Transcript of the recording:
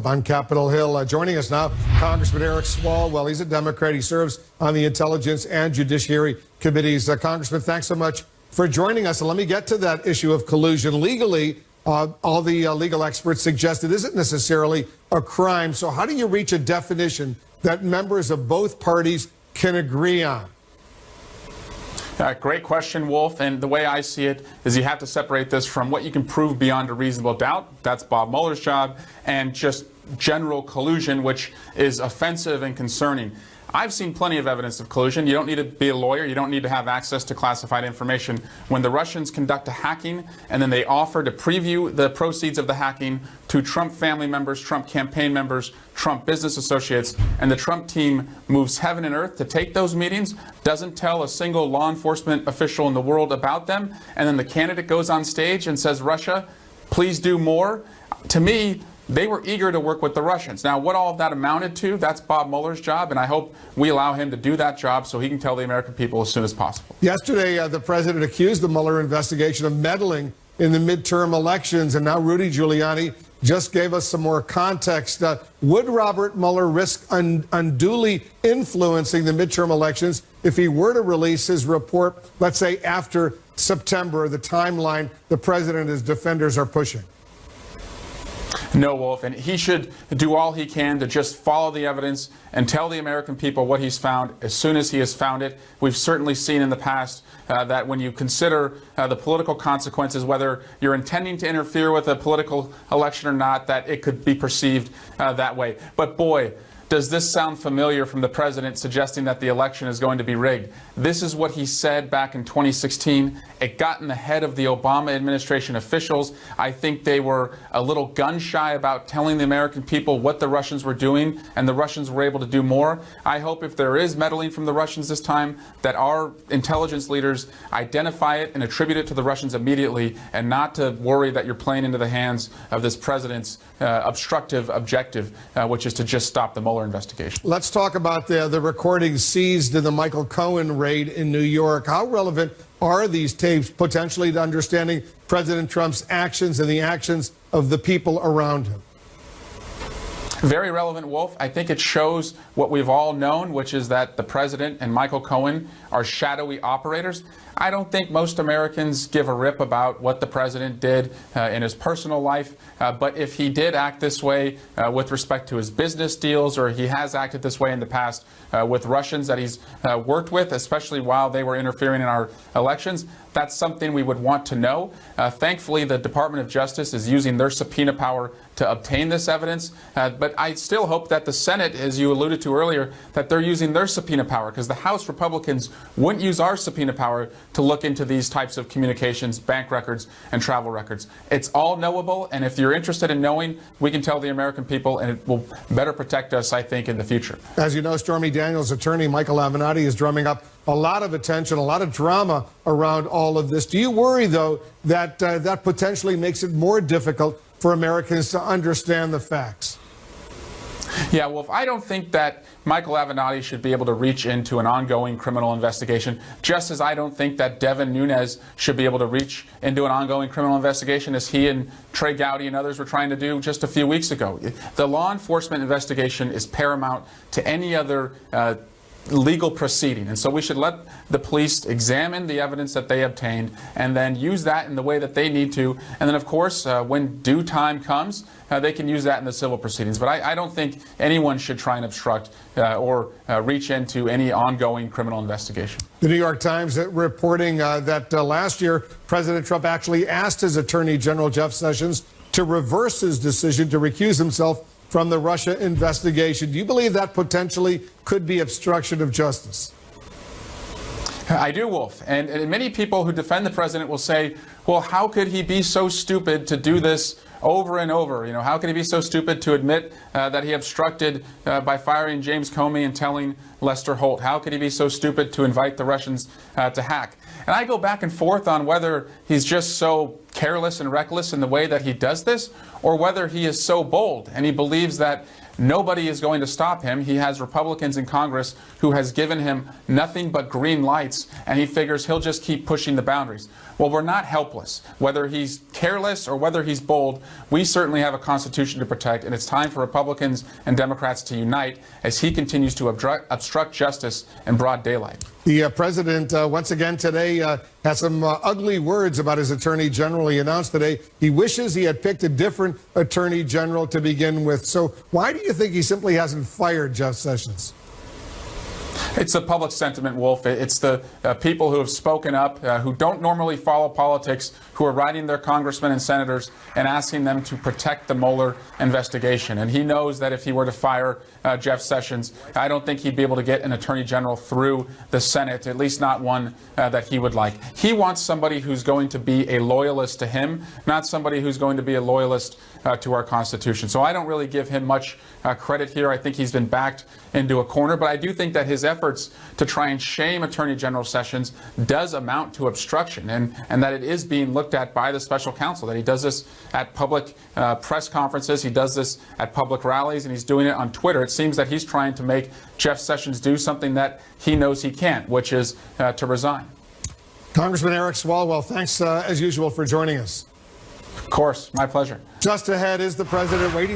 on Capitol Hill. Joining us now, Congressman Eric Swalwell. He's a Democrat. He serves on the Intelligence and Judiciary Committees. Congressman, thanks so much for joining us. And let me get to that issue of collusion. Legally, all the legal experts suggest it isn't necessarily a crime. So how do you reach a definition that members of both parties can agree on? Great question, Wolf. And the way I see it is you have to separate this from what you can prove beyond a reasonable doubt. That's Bob Mueller's job, and just general collusion, which is offensive and concerning. I've seen plenty of evidence of collusion. You don't need to be a lawyer. You don't need to have access to classified information. When the Russians conduct a hacking and then they offer to preview the proceeds of the hacking to Trump family members, Trump campaign members, Trump business associates, and the Trump team moves heaven and earth to take those meetings, doesn't tell a single law enforcement official in the world about them, and then the candidate goes on stage and says, Russia, please do more. To me, they were eager to work with the Russians. Now, what all of that amounted to, that's Bob Mueller's job, and I hope we allow him to do that job so he can tell the American people as soon as possible. Yesterday, the president accused the Mueller investigation of meddling in the midterm elections, and now Rudy Giuliani just gave us some more context. Would Robert Mueller risk unduly influencing the midterm elections if he were to release his report, let's say after September, the timeline the president and his defenders are pushing? No, Wolf, and he should do all he can to just follow the evidence and tell the American people what he's found as soon as he has found it. We've certainly seen in the past that when you consider the political consequences, whether you're intending to interfere with a political election or not, that it could be perceived that way. But boy, does this sound familiar from the president suggesting that the election is going to be rigged. This is what he said back in 2016. It got in the head of the Obama administration officials. I think they were a little gun shy about telling the American people what the Russians were doing, and the Russians were able to do more. I hope if there is meddling from the Russians this time, that our intelligence leaders identify it and attribute it to the Russians immediately, and not to worry that you're playing into the hands of this president's obstructive objective, which is to just stop the Mueller investigation. Let's talk about the recordings seized in the Michael Cohen raid in New York. How relevant are these tapes potentially to understanding President Trump's actions and the actions of the people around him? Very relevant, Wolf. I think it shows what we've all known, which is that the president and Michael Cohen are shadowy operators. I don't think most Americans give a rip about what the president did in his personal life, but if he did act this way with respect to his business deals, or he has acted this way in the past with Russians that he's worked with, especially while they were interfering in our elections, that's something we would want to know. Thankfully, the Department of Justice is using their subpoena power to obtain this evidence, but I still hope that the Senate, as you alluded to earlier, that they're using their subpoena power, because the House Republicans wouldn't use our subpoena power to look into these types of communications, bank records, and travel records. It's all knowable, and if you're interested in knowing, we can tell the American people, and it will better protect us, I think, in the future. As you know, Stormy Daniels' attorney, Michael Avenatti, is drumming up a lot of attention, a lot of drama around all of this. Do you worry, though, that that potentially makes it more difficult for Americans to understand the facts? Yeah, well, I don't think that Michael Avenatti should be able to reach into an ongoing criminal investigation, just as I don't think that Devin Nunes should be able to reach into an ongoing criminal investigation, as he and Trey Gowdy and others were trying to do just a few weeks ago. The law enforcement investigation is paramount to any other legal proceeding, and so we should let the police examine the evidence that they obtained and then use that in the way that they need to, and then of course when due time comes, they can use that in the civil proceedings. But I don't think anyone should try and obstruct or reach into any ongoing criminal investigation. The New York Times reporting that last year President Trump actually asked his Attorney General Jeff Sessions to reverse his decision to recuse himself from the Russia investigation. Do you believe that potentially could be obstruction of justice? I do, Wolf. And many people who defend the president will say, well, how could he be so stupid to do this over and over? You know, how can he be so stupid to admit that he obstructed by firing James Comey and telling Lester Holt? How could he be so stupid to invite the Russians to hack? And I go back and forth on whether he's just so careless and reckless in the way that he does this, or whether he is so bold and he believes that nobody is going to stop him. He has Republicans in Congress who has given him nothing but green lights, and he figures he'll just keep pushing the boundaries. Well, we're not helpless. Whether he's careless or whether he's bold, we certainly have a Constitution to protect, and it's time for Republicans and Democrats to unite as he continues to obstruct justice in broad daylight. The president, once again today, has some ugly words about his attorney general. He announced today he wishes he had picked a different attorney general to begin with. So why do you think he simply hasn't fired Jeff Sessions? It's the public sentiment, Wolf. It's the people who have spoken up, who don't normally follow politics, who are writing their congressmen and senators and asking them to protect the Mueller investigation. And he knows that if he were to fire Jeff Sessions, I don't think he'd be able to get an attorney general through the Senate, at least not one that he would like. He wants somebody who's going to be a loyalist to him, not somebody who's going to be a loyalist to our Constitution. So I don't really give him much credit here. I think he's been backed into a corner, but I do think that his efforts to try and shame Attorney General Sessions does amount to obstruction, and that it is being looked at by the special counsel, that he does this at public press conferences, he does this at public rallies, and he's doing it on Twitter. It seems that he's trying to make Jeff Sessions do something that he knows he can't, which is to resign. Congressman Eric Swalwell, thanks as usual for joining us. Of course, my pleasure. Just ahead is the president waiting.